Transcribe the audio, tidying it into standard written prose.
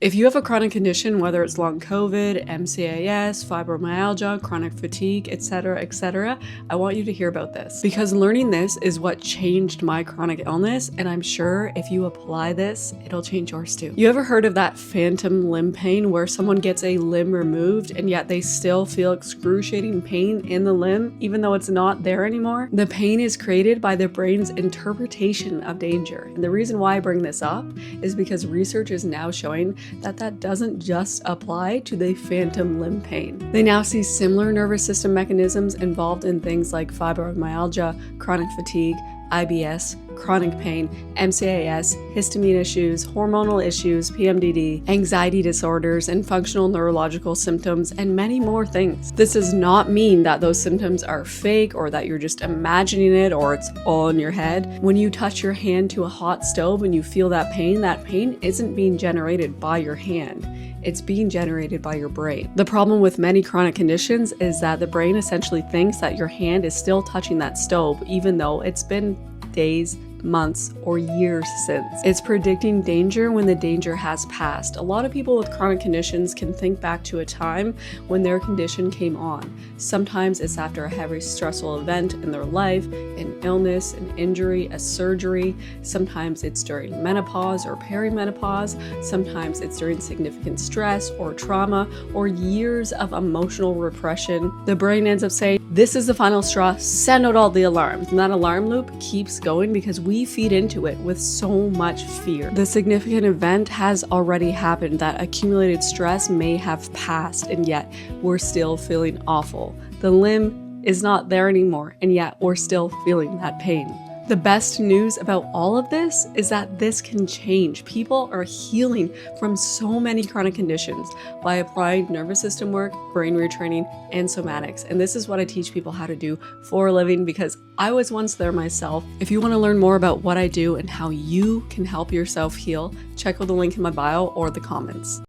If you have a chronic condition, whether it's long COVID, MCAS, fibromyalgia, chronic fatigue, etc., I want you to hear about this because learning this is what changed my chronic illness, and I'm sure if you apply this, it'll change yours too. You ever heard of that phantom limb pain where someone gets a limb removed and yet they still feel excruciating pain in the limb even though it's not there anymore? The pain is created by the brain's interpretation of danger. And the reason why I bring this up is because research is now showing that doesn't just apply to the phantom limb pain. They now see similar nervous system mechanisms involved in things like fibromyalgia, chronic fatigue, IBS, chronic pain, MCAS, histamine issues, hormonal issues, PMDD, anxiety disorders, and functional neurological symptoms, and many more things. This does not mean that those symptoms are fake or that you're just imagining it or it's all in your head. When you touch your hand to a hot stove and you feel that pain isn't being generated by your hand. It's being generated by your brain. The problem with many chronic conditions is that the brain essentially thinks that your hand is still touching that stove even though it's been days, months, or years since. It's predicting danger when the danger has passed. A lot of people with chronic conditions can think back to a time when their condition came on. Sometimes it's after a heavy stressful event in their life, an illness, an injury, a surgery. Sometimes it's during menopause or perimenopause. Sometimes it's during significant stress or trauma or years of emotional repression. The brain ends up saying, this is the final straw, send out all the alarms. And that alarm loop keeps going because we feed into it with so much fear. The significant event has already happened. That accumulated stress may have passed, and yet we're still feeling awful. The limb is not there anymore, and yet we're still feeling that pain. The best news about all of this is that this can change. People are healing from so many chronic conditions by applying nervous system work, brain retraining, and somatics. And this is what I teach people how to do for a living because I was once there myself. If you want to learn more about what I do and how you can help yourself heal, check out the link in my bio or the comments.